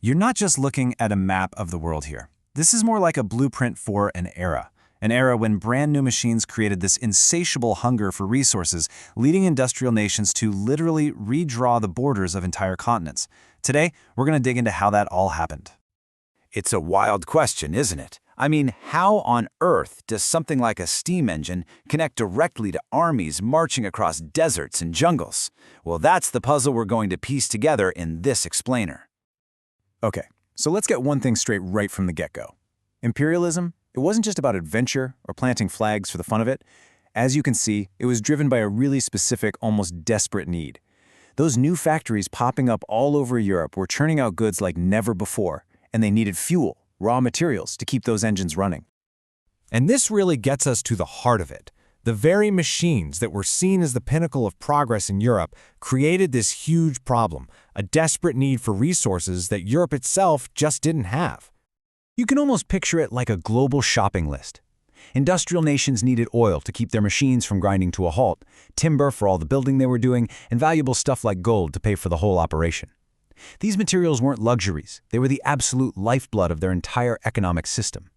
You're not just looking at a map of the world here. This is more like a blueprint for an era when brand new machines created this insatiable hunger for resources, leading industrial nations to literally redraw the borders of entire continents. Today, we're going to dig into how that all happened. It's a wild question, isn't it? I mean, how on earth does something like a steam engine connect directly to armies marching across deserts and jungles? Well, that's the puzzle we're going to piece together in this explainer. Okay, so let's get one thing straight right from the get-go. Imperialism, it wasn't just about adventure or planting flags for the fun of it. As you can see, it was driven by a really specific, almost desperate need. Those new factories popping up all over Europe were churning out goods like never before, and they needed fuel, raw materials, to keep those engines running. And this really gets us to the heart of it. The very machines that were seen as the pinnacle of progress in Europe created this huge problem, a desperate need for resources that Europe itself just didn't have. You can almost picture it like a global shopping list. Industrial nations needed oil to keep their machines from grinding to a halt, timber for all the building they were doing, and valuable stuff like gold to pay for the whole operation. These materials weren't luxuries. They were the absolute lifeblood of their entire economic system.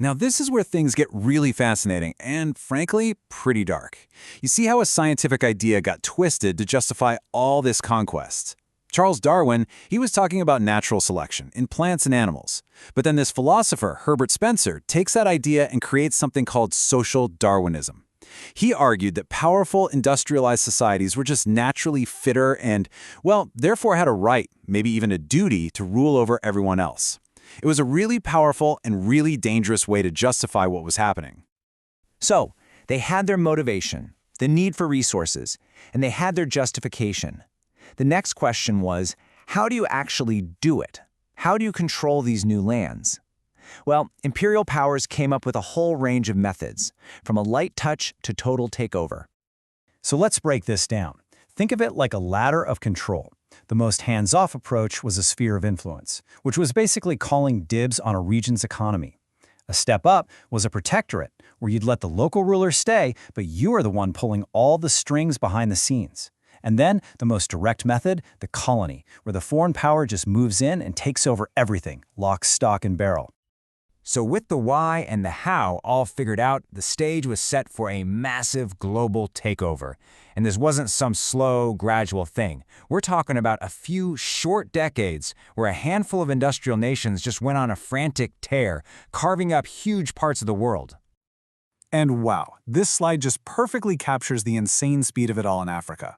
Now, this is where things get really fascinating and, frankly, pretty dark. You see how a scientific idea got twisted to justify all this conquest. Charles Darwin, he was talking about natural selection in plants and animals. But then this philosopher, Herbert Spencer, takes that idea and creates something called social Darwinism. He argued that powerful industrialized societies were just naturally fitter and, well, therefore had a right, maybe even a duty, to rule over everyone else. It was a really powerful and really dangerous way to justify what was happening. So, they had their motivation, the need for resources, and they had their justification. The next question was, how do you actually do it? How do you control these new lands? Well, imperial powers came up with a whole range of methods, from a light touch to total takeover. So let's break this down. Think of it like a ladder of control. The most hands-off approach was a sphere of influence, which was basically calling dibs on a region's economy. A step up was a protectorate, where you'd let the local ruler stay, but you are the one pulling all the strings behind the scenes. And then, the most direct method, the colony, where the foreign power just moves in and takes over everything, lock, stock, and barrel. So with the why and the how all figured out, the stage was set for a massive global takeover. And this wasn't some slow, gradual thing. We're talking about a few short decades where a handful of industrial nations just went on a frantic tear, carving up huge parts of the world. And wow, this slide just perfectly captures the insane speed of it all in Africa.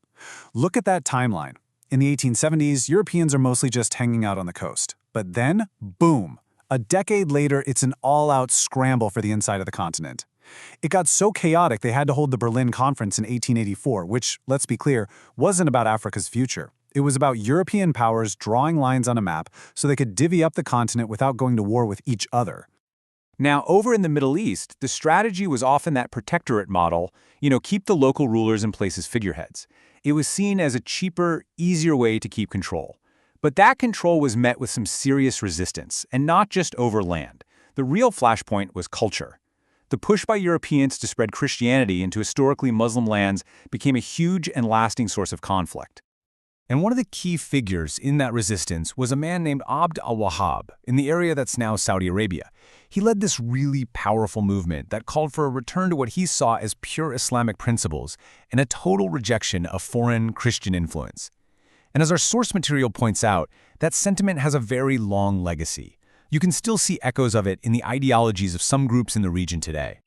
Look at that timeline. In the 1870s, Europeans are mostly just hanging out on the coast. But then, boom! A decade later, it's an all-out scramble for the inside of the continent. It got so chaotic they had to hold the Berlin Conference in 1884, which, let's be clear, wasn't about Africa's future. It was about European powers drawing lines on a map so they could divvy up the continent without going to war with each other. Now, over in the Middle East, the strategy was often that protectorate model, keep the local rulers in place as figureheads. It was seen as a cheaper, easier way to keep control. But that control was met with some serious resistance, and not just over land. The real flashpoint was culture. The push by Europeans to spread Christianity into historically Muslim lands became a huge and lasting source of conflict. And one of the key figures in that resistance was a man named Abd al-Wahhab in the area that's now Saudi Arabia. He led this really powerful movement that called for a return to what he saw as pure Islamic principles and a total rejection of foreign Christian influence. And as our source material points out, that sentiment has a very long legacy. You can still see echoes of it in the ideologies of some groups in the region today.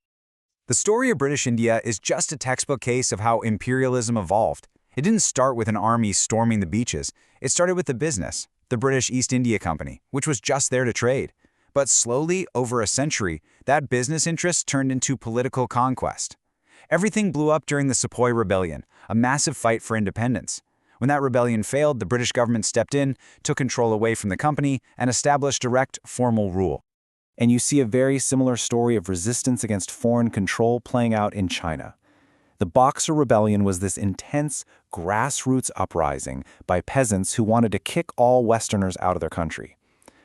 The story of British India is just a textbook case of how imperialism evolved. It didn't start with an army storming the beaches. It started with the business, the British East India Company, which was just there to trade. But slowly, over a century, that business interest turned into political conquest. Everything blew up during the Sepoy Rebellion, a massive fight for independence. When that rebellion failed, the British government stepped in, took control away from the company, and established direct, formal rule. And you see a very similar story of resistance against foreign control playing out in China. The Boxer Rebellion was this intense, grassroots uprising by peasants who wanted to kick all Westerners out of their country.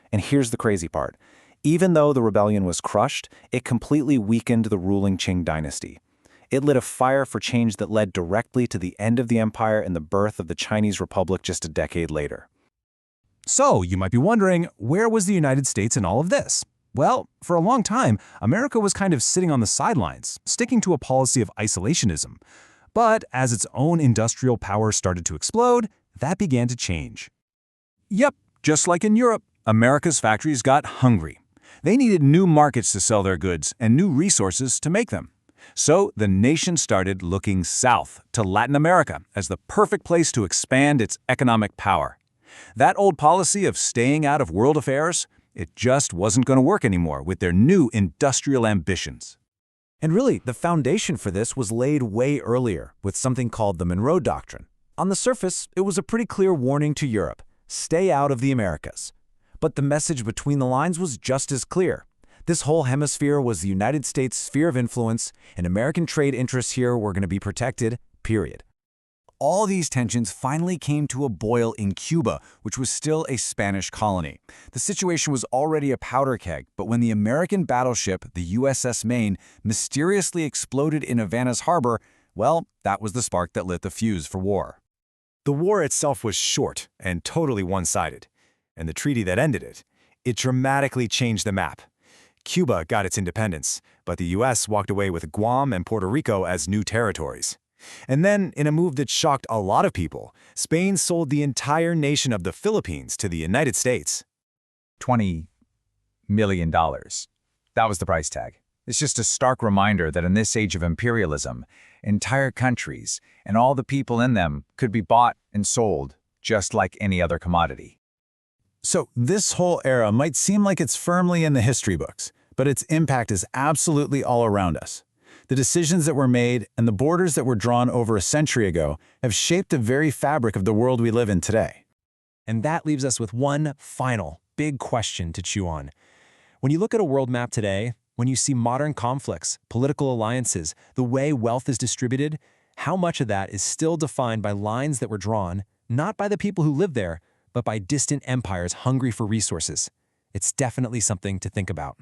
And here's the crazy part. Even though the rebellion was crushed, it completely weakened the ruling Qing dynasty. It lit a fire for change that led directly to the end of the empire and the birth of the Chinese Republic just a decade later. So, you might be wondering, where was the United States in all of this? Well, for a long time, America was kind of sitting on the sidelines, sticking to a policy of isolationism. But as its own industrial power started to explode, that began to change. Yep, just like in Europe, America's factories got hungry. They needed new markets to sell their goods and new resources to make them. So the nation started looking south to Latin America as the perfect place to expand its economic power. That old policy of staying out of world affairs, it just wasn't going to work anymore with their new industrial ambitions. And really, the foundation for this was laid way earlier with something called the Monroe Doctrine. On the surface, it was a pretty clear warning to Europe: stay out of the Americas. But the message between the lines was just as clear. This whole hemisphere was the United States' sphere of influence, and American trade interests here were going to be protected, period. All these tensions finally came to a boil in Cuba, which was still a Spanish colony. The situation was already a powder keg, but when the American battleship, the USS Maine, mysteriously exploded in Havana's harbor, well, that was the spark that lit the fuse for war. The war itself was short and totally one-sided. And the treaty that ended it dramatically changed the map. Cuba got its independence, but the U.S. walked away with Guam and Puerto Rico as new territories. And then, in a move that shocked a lot of people, Spain sold the entire nation of the Philippines to the United States. $20 million. That was the price tag. It's just a stark reminder that in this age of imperialism, entire countries and all the people in them could be bought and sold just like any other commodity. So this whole era might seem like it's firmly in the history books, but its impact is absolutely all around us. The decisions that were made and the borders that were drawn over a century ago have shaped the very fabric of the world we live in today. And that leaves us with one final, big question to chew on. When you look at a world map today, when you see modern conflicts, political alliances, the way wealth is distributed, how much of that is still defined by lines that were drawn, not by the people who live there, but by distant empires hungry for resources? It's definitely something to think about.